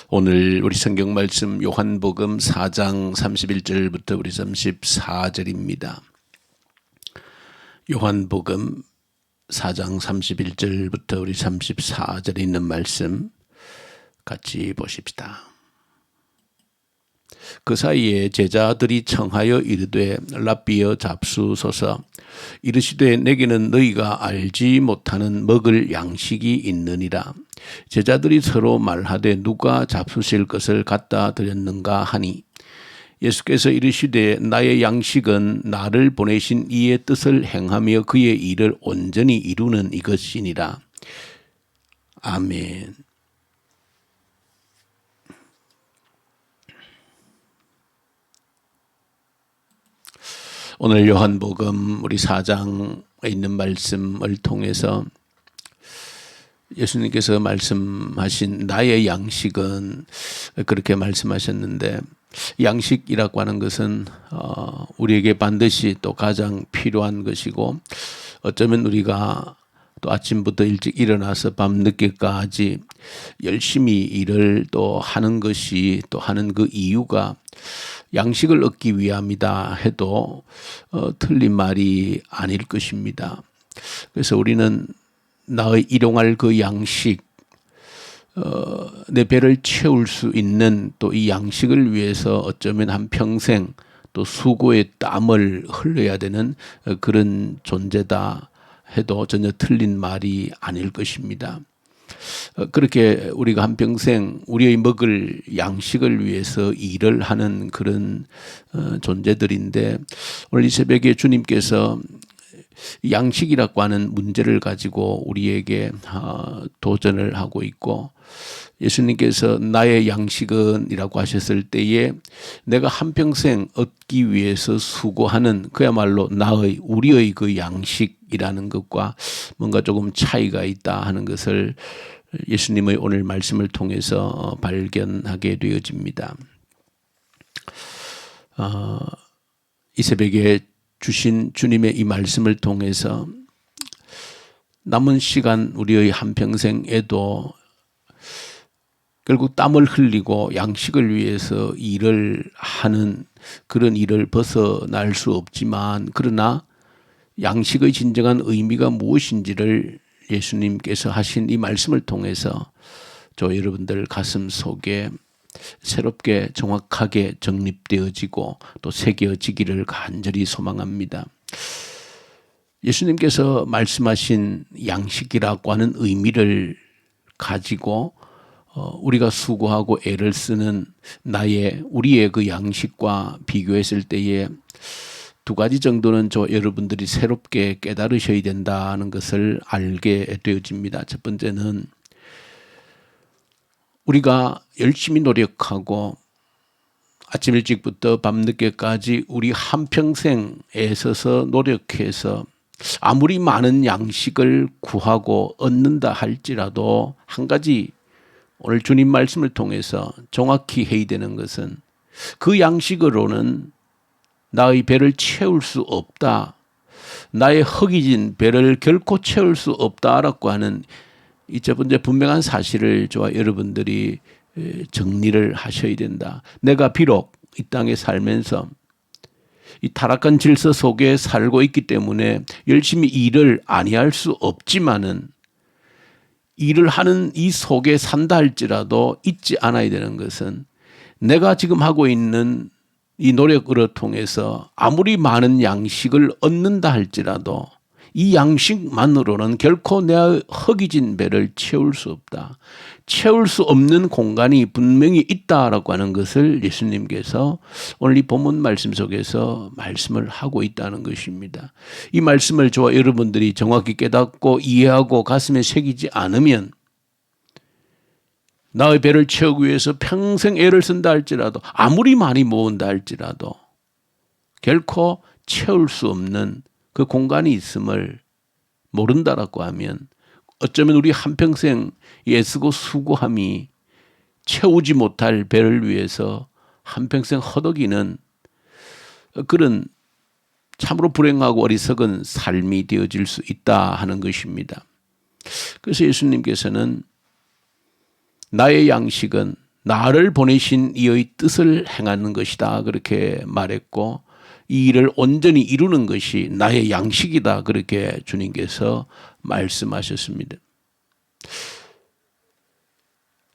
오늘 우리 성경 말씀 요한복음 4장 31절부터 우리 34절입니다. 요한복음 4장 31절부터 우리 34절에 있는 말씀 같이 보십시다. 그 사이에 제자들이 청하여 이르되 랍비여 잡수소서. 이르시되 내게는 너희가 알지 못하는 먹을 양식이 있느니라. 제자들이 서로 말하되 누가 잡수실 것을 갖다 드렸는가 하니 예수께서 이르시되 나의 양식은 나를 보내신 이의 뜻을 행하며 그의 일을 온전히 이루는 이것이니라. 아멘. 오늘 요한복음 우리 4장에 있는 말씀을 통해서 예수님께서 말씀하신 나의 양식은 그렇게 말씀하셨는데, 양식이라고 하는 것은 우리에게 반드시 또 가장 필요한 것이고, 어쩌면 우리가 또 아침부터 일찍 일어나서 밤늦게까지 열심히 일을 또 하는 것이, 또 하는 그 이유가 양식을 얻기 위함이다 해도 틀린 말이 아닐 것입니다. 그래서 우리는 나의 일용할 그 양식, 내 배를 채울 수 있는 또 이 양식을 위해서 어쩌면 한평생 또 수고의 땀을 흘려야 되는 그런 존재다 해도 전혀 틀린 말이 아닐 것입니다. 그렇게 우리가 한평생 우리의 먹을 양식을 위해서 일을 하는 그런 존재들인데, 오늘 이 새벽에 주님께서 양식이라고 하는 문제를 가지고 우리에게 도전을 하고 있고, 예수님께서 나의 양식은 이라고 하셨을 때에 내가 한평생 얻기 위해서 수고하는 그야말로 우리의 그 양식이라는 것과 뭔가 조금 차이가 있다 하는 것을 예수님의 오늘 말씀을 통해서 발견하게 되어집니다. 이 새벽에 주신 주님의 이 말씀을 통해서 남은 시간 우리의 한평생에도 결국 땀을 흘리고 양식을 위해서 일을 하는 그런 일을 벗어날 수 없지만, 그러나 양식의 진정한 의미가 무엇인지를 예수님께서 하신 이 말씀을 통해서 저 여러분들 가슴 속에 새롭게 정확하게 정립되어지고 또 새겨지기를 간절히 소망합니다. 예수님께서 말씀하신 양식이라고 하는 의미를 가지고 우리가 수고하고 애를 쓰는 우리의 그 양식과 비교했을 때에 두 가지 정도는 여러분들이 새롭게 깨달으셔야 된다는 것을 알게 되어집니다. 첫 번째는 우리가 열심히 노력하고 아침 일찍부터 밤늦게까지 우리 한평생 애써서 노력해서 아무리 많은 양식을 구하고 얻는다 할지라도 한 가지 오늘 주님 말씀을 통해서 정확히 해야 되는 것은, 그 양식으로는 나의 배를 채울 수 없다, 나의 허기진 배를 결코 채울 수 없다라고 하는 이 첫 번째 분명한 사실을 저와 여러분들이 정리를 하셔야 된다. 내가 비록 이 땅에 살면서 이 타락한 질서 속에 살고 있기 때문에 열심히 일을 아니할 수 없지만은, 일을 하는 이 속에 산다 할지라도 잊지 않아야 되는 것은, 내가 지금 하고 있는 이 노력으로 통해서 아무리 많은 양식을 얻는다 할지라도 이 양식만으로는 결코 내 허기진 배를 채울 수 없다. 채울 수 없는 공간이 분명히 있다라고 하는 것을 예수님께서 오늘 이 본문 말씀 속에서 말씀을 하고 있다는 것입니다. 이 말씀을 저와 여러분들이 정확히 깨닫고 이해하고 가슴에 새기지 않으면, 나의 배를 채우기 위해서 평생 애를 쓴다 할지라도, 아무리 많이 모은다 할지라도 결코 채울 수 없는 그 공간이 있음을 모른다라고 하면, 어쩌면 우리 한평생 애쓰고 수고함이 채우지 못할 배를 위해서 한평생 허덕이는 그런 참으로 불행하고 어리석은 삶이 되어질 수 있다 하는 것입니다. 그래서 예수님께서는 나의 양식은 나를 보내신 이의 뜻을 행하는 것이다 그렇게 말했고, 이 일을 온전히 이루는 것이 나의 양식이다 그렇게 주님께서 말씀하셨습니다.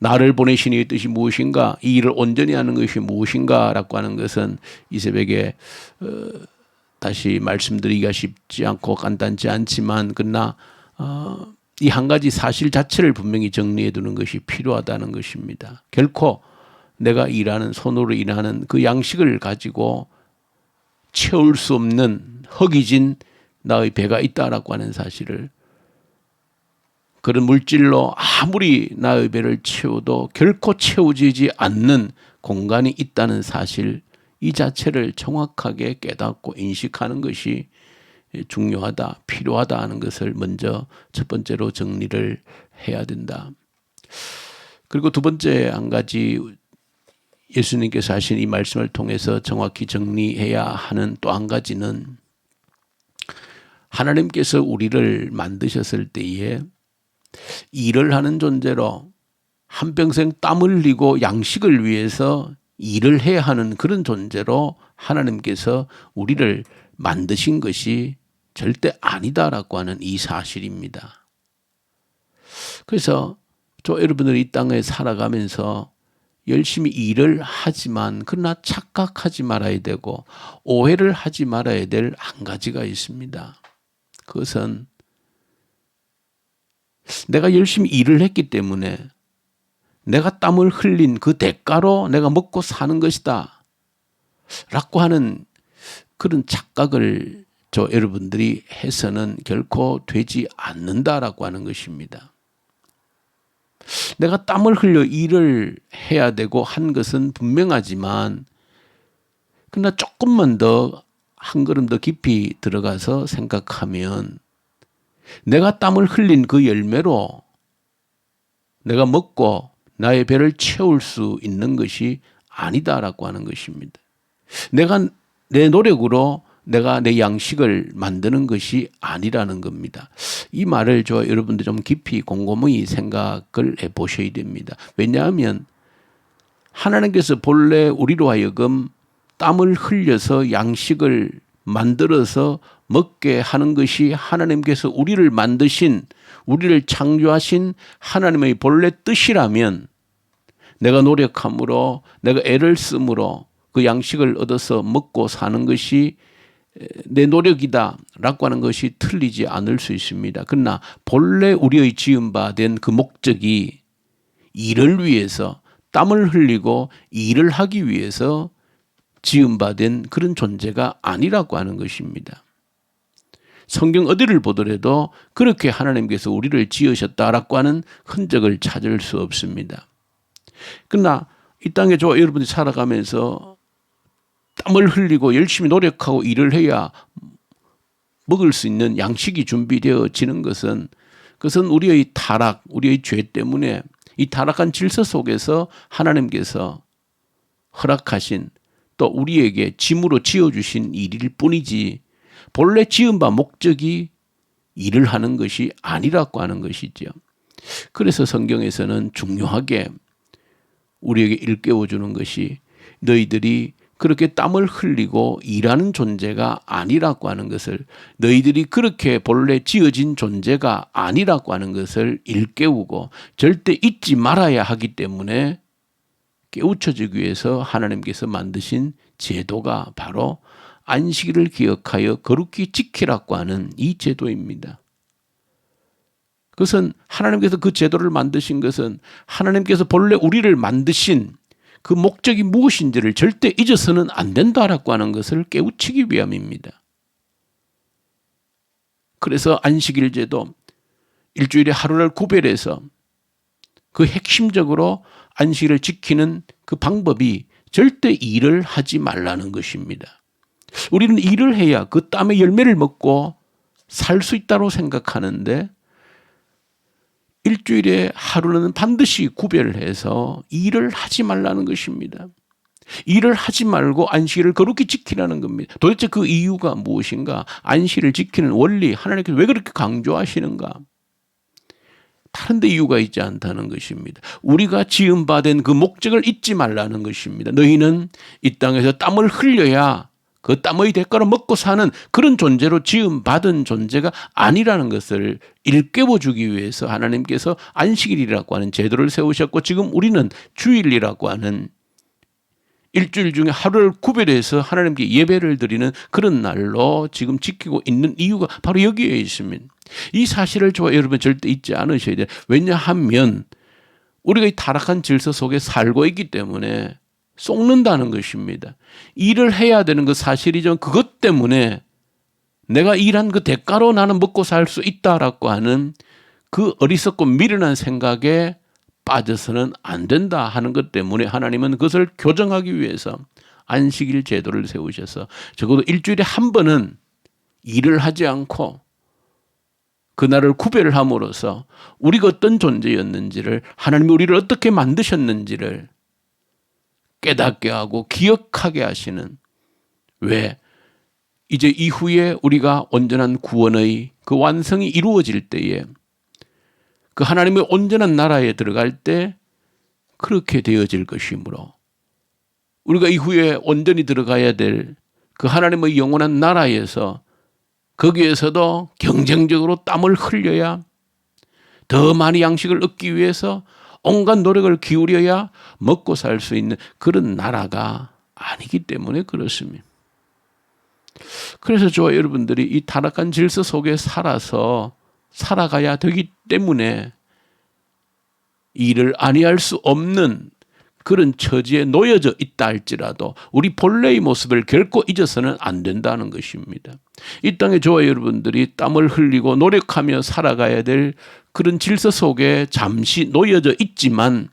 나를 보내신 이의 뜻이 무엇인가, 이 일을 온전히 하는 것이 무엇인가 라고 하는 것은 이 새벽에 다시 말씀드리기가 쉽지 않고 간단치 않지만, 그러나 이 한 가지 사실 자체를 분명히 정리해 두는 것이 필요하다는 것입니다. 결코 내가 일하는, 손으로 일하는 그 양식을 가지고 채울 수 없는 허기진 나의 배가 있다라고 하는 사실을, 그런 물질로 아무리 나의 배를 채워도 결코 채워지지 않는 공간이 있다는 사실, 이 자체를 정확하게 깨닫고 인식하는 것이 중요하다, 필요하다 하는 것을 먼저 첫 번째로 정리를 해야 된다. 그리고 두 번째 한 가지, 예수님께서 하신 이 말씀을 통해서 정확히 정리해야 하는 또 한 가지는, 하나님께서 우리를 만드셨을 때에 일을 하는 존재로 한평생 땀 흘리고 양식을 위해서 일을 해야 하는 그런 존재로 하나님께서 우리를 만드신 것이 절대 아니다라고 하는 이 사실입니다. 그래서 여러분들이 이 땅에 살아가면서 열심히 일을 하지만, 그러나 착각하지 말아야 되고 오해를 하지 말아야 될 한 가지가 있습니다. 그것은 내가 열심히 일을 했기 때문에 내가 땀을 흘린 그 대가로 내가 먹고 사는 것이다 라고 하는 그런 착각을 여러분들이 해서는 결코 되지 않는다라고 하는 것입니다. 내가 땀을 흘려 일을 해야 되고 한 것은 분명하지만, 그러나 조금만 더 한 걸음 더 깊이 들어가서 생각하면 내가 땀을 흘린 그 열매로 내가 먹고 나의 배를 채울 수 있는 것이 아니다라고 하는 것입니다. 내가 내 노력으로 내가 내 양식을 만드는 것이 아니라는 겁니다. 이 말을 여러분들 좀 깊이 곰곰이 생각을 해보셔야 됩니다. 왜냐하면 하나님께서 본래 우리로 하여금 땀을 흘려서 양식을 만들어서 먹게 하는 것이 하나님께서 우리를 만드신, 우리를 창조하신 하나님의 본래 뜻이라면, 내가 노력함으로 내가 애를 쓰므로 그 양식을 얻어서 먹고 사는 것이 내 노력이다 라고 하는 것이 틀리지 않을 수 있습니다. 그러나 본래 우리의 지음받은 그 목적이 일을 위해서, 땀을 흘리고 일을 하기 위해서 지음받은 그런 존재가 아니라고 하는 것입니다. 성경 어디를 보더라도 그렇게 하나님께서 우리를 지으셨다라고 하는 흔적을 찾을 수 없습니다. 그러나 이 땅에 여러분이 살아가면서 땀을 흘리고 열심히 노력하고 일을 해야 먹을 수 있는 양식이 준비되어지는 것은, 그것은 우리의 타락, 우리의 죄 때문에 이 타락한 질서 속에서 하나님께서 허락하신, 또 우리에게 짐으로 지어주신 일일 뿐이지, 본래 지은 바 목적이 일을 하는 것이 아니라고 하는 것이죠. 그래서 성경에서는 중요하게 우리에게 일깨워주는 것이, 너희들이 그렇게 땀을 흘리고 일하는 존재가 아니라고 하는 것을, 너희들이 그렇게 본래 지어진 존재가 아니라고 하는 것을 일깨우고 절대 잊지 말아야 하기 때문에 깨우쳐주기 위해서 하나님께서 만드신 제도가 바로 안식일을 기억하여 거룩히 지키라고 하는 이 제도입니다. 그것은 하나님께서 그 제도를 만드신 것은 하나님께서 본래 우리를 만드신 그 목적이 무엇인지를 절대 잊어서는 안 된다라고 하는 것을 깨우치기 위함입니다. 그래서 안식일 제도, 일주일에 하루를 구별해서 그 핵심적으로 안식일을 지키는 그 방법이 절대 일을 하지 말라는 것입니다. 우리는 일을 해야 그 땀의 열매를 먹고 살 수 있다고 생각하는데, 일주일에 하루는 반드시 구별해서 일을 하지 말라는 것입니다. 일을 하지 말고 안식일을 거룩히 지키라는 겁니다. 도대체 그 이유가 무엇인가? 안식일을 지키는 원리, 하나님께서 왜 그렇게 강조하시는가? 다른 데 이유가 있지 않다는 것입니다. 우리가 지음받은 그 목적을 잊지 말라는 것입니다. 너희는 이 땅에서 땀을 흘려야 그 땀의 대가로 먹고 사는 그런 존재로 지음받은 존재가 아니라는 것을 일깨워주기 위해서 하나님께서 안식일이라고 하는 제도를 세우셨고, 지금 우리는 주일이라고 하는 일주일 중에 하루를 구별해서 하나님께 예배를 드리는 그런 날로 지금 지키고 있는 이유가 바로 여기에 있습니다. 이 사실을 저와 여러분 절대 잊지 않으셔야 돼요. 왜냐하면 우리가 이 타락한 질서 속에 살고 있기 때문에 속는다는 것입니다. 일을 해야 되는 그 사실이죠. 그것 때문에 내가 일한 그 대가로 나는 먹고 살 수 있다라고 하는 그 어리석고 미련한 생각에 빠져서는 안 된다 하는 것 때문에 하나님은 그것을 교정하기 위해서 안식일 제도를 세우셔서 적어도 일주일에 한 번은 일을 하지 않고 그날을 구별을 함으로써 우리가 어떤 존재였는지를, 하나님이 우리를 어떻게 만드셨는지를 깨닫게 하고 기억하게 하시는, 왜 이제 이후에 우리가 온전한 구원의 그 완성이 이루어질 때에, 그 하나님의 온전한 나라에 들어갈 때 그렇게 되어질 것이므로 우리가 이후에 온전히 들어가야 될 그 하나님의 영원한 나라에서 거기에서도 경쟁적으로 땀을 흘려야, 더 많이 양식을 얻기 위해서 온갖 노력을 기울여야 먹고 살 수 있는 그런 나라가 아니기 때문에 그렇습니다. 그래서 저와 여러분들이 이 타락한 질서 속에 살아가야 되기 때문에 일을 아니할 수 없는 그런 처지에 놓여져 있다 할지라도 우리 본래의 모습을 결코 잊어서는 안 된다는 것입니다. 이 땅에 저와 여러분들이 땀을 흘리고 노력하며 살아가야 될 그런 질서 속에 잠시 놓여져 있지만,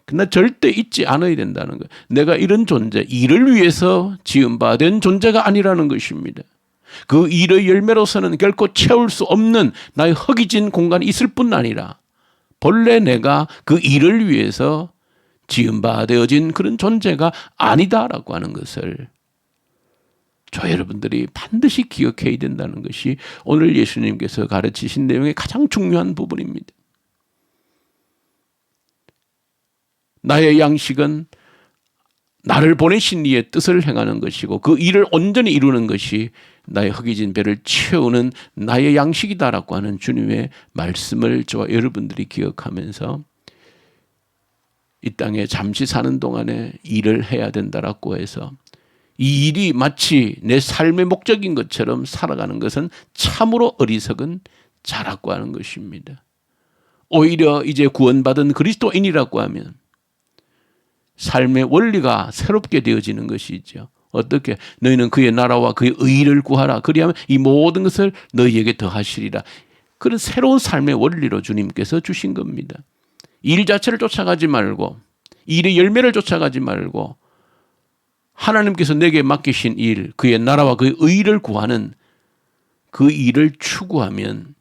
그러나 절대 잊지 않아야 된다는 거예요. 내가 이런 존재, 일을 위해서 지음받은 존재가 아니라는 것입니다. 그 일의 열매로서는 결코 채울 수 없는 나의 허기진 공간이 있을 뿐 아니라 본래 내가 그 일을 위해서 지음받아진 그런 존재가 아니다라고 하는 것을 저 여러분들이 반드시 기억해야 된다는 것이 오늘 예수님께서 가르치신 내용의 가장 중요한 부분입니다. 나의 양식은 나를 보내신 이의 뜻을 행하는 것이고 그 일을 온전히 이루는 것이 나의 허기진 배를 채우는 나의 양식이다라고 하는 주님의 말씀을 저와 여러분들이 기억하면서 이 땅에 잠시 사는 동안에 일을 해야 된다라고 해서 이 일이 마치 내 삶의 목적인 것처럼 살아가는 것은 참으로 어리석은 자라고 하는 것입니다. 오히려 이제 구원받은 그리스도인이라고 하면 삶의 원리가 새롭게 되어지는 것이죠. 어떻게? 너희는 그의 나라와 그의 의를 구하라. 그리하면 이 모든 것을 너희에게 더하시리라. 그런 새로운 삶의 원리로 주님께서 주신 겁니다. 일 자체를 쫓아가지 말고, 일의 열매를 쫓아가지 말고 하나님께서 내게 맡기신 일, 그의 나라와 그의 의를 구하는 그 일을 추구하면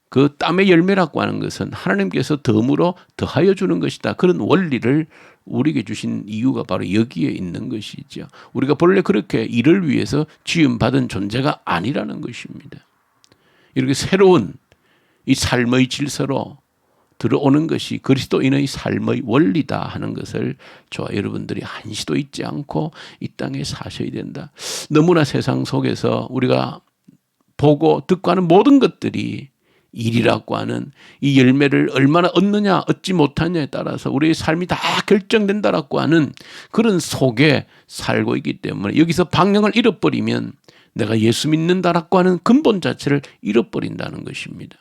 그 땀의 열매라고 하는 것은 하나님께서 덤으로 더하여 주는 것이다. 그런 원리를 우리에게 주신 이유가 바로 여기에 있는 것이죠. 우리가 본래 그렇게 일을 위해서 지음받은 존재가 아니라는 것입니다. 이렇게 새로운 이 삶의 질서로 들어오는 것이 그리스도인의 삶의 원리다 하는 것을 저와 여러분들이 한시도 잊지 않고 이 땅에 사셔야 된다. 너무나 세상 속에서 우리가 보고 듣고 하는 모든 것들이 일이라고 하는 이 열매를 얼마나 얻느냐 얻지 못하냐에 따라서 우리의 삶이 다 결정된다라고 하는 그런 속에 살고 있기 때문에 여기서 방향을 잃어버리면 내가 예수 믿는다라고 하는 근본 자체를 잃어버린다는 것입니다.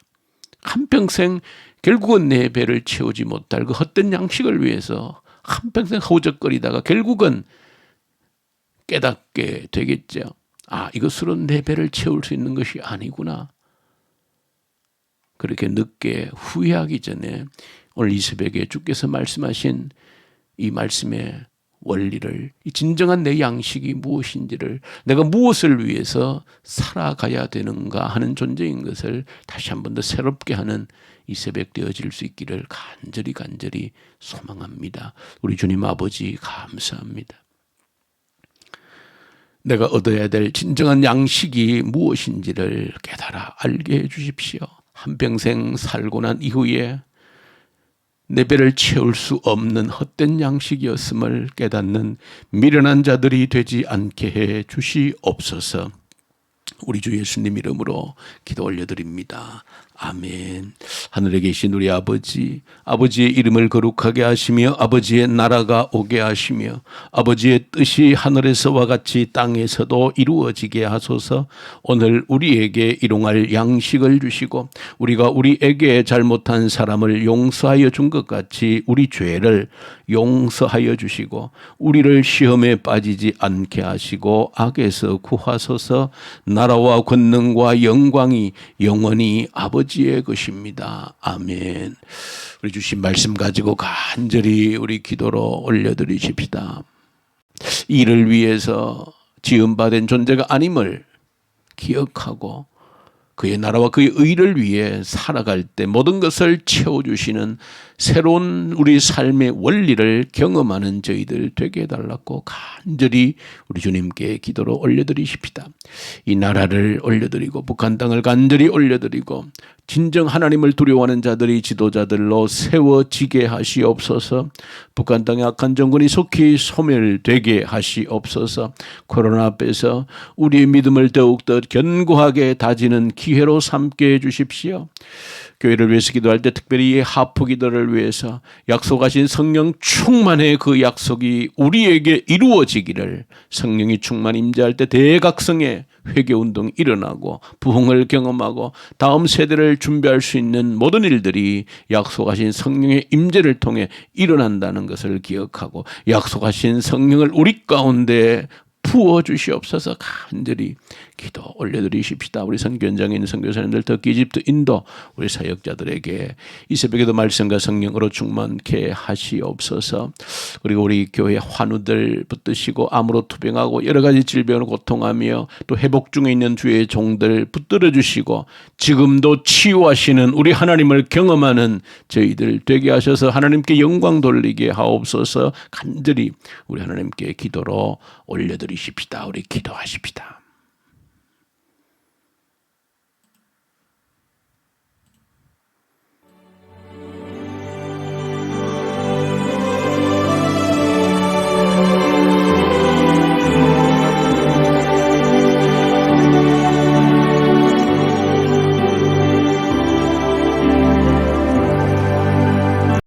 한평생 결국은 내 배를 채우지 못할 그 헛된 양식을 위해서 한평생 허우적거리다가 결국은 깨닫게 되겠죠. 아, 이것으로 내 배를 채울 수 있는 것이 아니구나. 그렇게 늦게 후회하기 전에 오늘 이 새벽에 주께서 말씀하신 이 말씀의 원리를, 이 진정한 내 양식이 무엇인지를, 내가 무엇을 위해서 살아가야 되는가 하는 존재인 것을 다시 한 번 더 새롭게 하는 이 새벽 되어질 수 있기를 간절히 소망합니다. 우리 주님 아버지 감사합니다. 내가 얻어야 될 진정한 양식이 무엇인지를 깨달아 알게 해 주십시오. 한평생 살고 난 이후에 내 배를 채울 수 없는 헛된 양식이었음을 깨닫는 미련한 자들이 되지 않게 해 주시옵소서. 우리 주 예수님 이름으로 기도 올려드립니다. 아멘. 하늘에 계신 우리 아버지, 아버지의 이름을 거룩하게 하시며 아버지의 나라가 오게 하시며 아버지의 뜻이 하늘에서와 같이 땅에서도 이루어지게 하소서. 오늘 우리에게 일용할 양식을 주시고 우리가 우리에게 잘못한 사람을 용서하여 준 것 같이 우리 죄를 용서하여 주시고 우리를 시험에 빠지지 않게 하시고 악에서 구하소서. 나라와 권능과 영광이 영원히 아버지의 것입니다. 아멘. 우리 주신 말씀 가지고 간절히 우리 기도로 올려드리십시다. 이를 위해서 지음받은 존재가 아님을 기억하고 그의 나라와 그의 의를 위해 살아갈 때 모든 것을 채워주시는 새로운 우리 삶의 원리를 경험하는 저희들 되게 해달라고 간절히 우리 주님께 기도로 올려드리십시다. 이 나라를 올려드리고 북한 땅을 간절히 올려드리고 진정 하나님을 두려워하는 자들이 지도자들로 세워지게 하시옵소서. 북한 땅의 악한 정권이 속히 소멸되게 하시옵소서. 코로나 앞에서 우리의 믿음을 더욱더 견고하게 다지는 기회로 삼게 해주십시오. 교회를 위해서 기도할 때 특별히 하프 기도를 위해서 약속하신 성령 충만의 그 약속이 우리에게 이루어지기를, 성령이 충만 임재할 때 대각성의 회개운동이 일어나고 부흥을 경험하고 다음 세대를 준비할 수 있는 모든 일들이 약속하신 성령의 임재를 통해 일어난다는 것을 기억하고 약속하신 성령을 우리 가운데 부어주시옵소서. 간절히 기도 올려드리십시다. 우리 선교 현장에 있는 선교사님들, 특히 이집트, 인도 우리 사역자들에게 이 새벽에도 말씀과 성령으로 충만케 하시옵소서. 그리고 우리 교회 환우들 붙드시고 암으로 투병하고 여러 가지 질병으로 고통하며 또 회복 중에 있는 주의 종들 붙들어 주시고 지금도 치유하시는 우리 하나님을 경험하는 저희들 되게 하셔서 하나님께 영광 돌리게 하옵소서. 간절히 우리 하나님께 기도로 올려드리십시다. 우리 기도하십시다.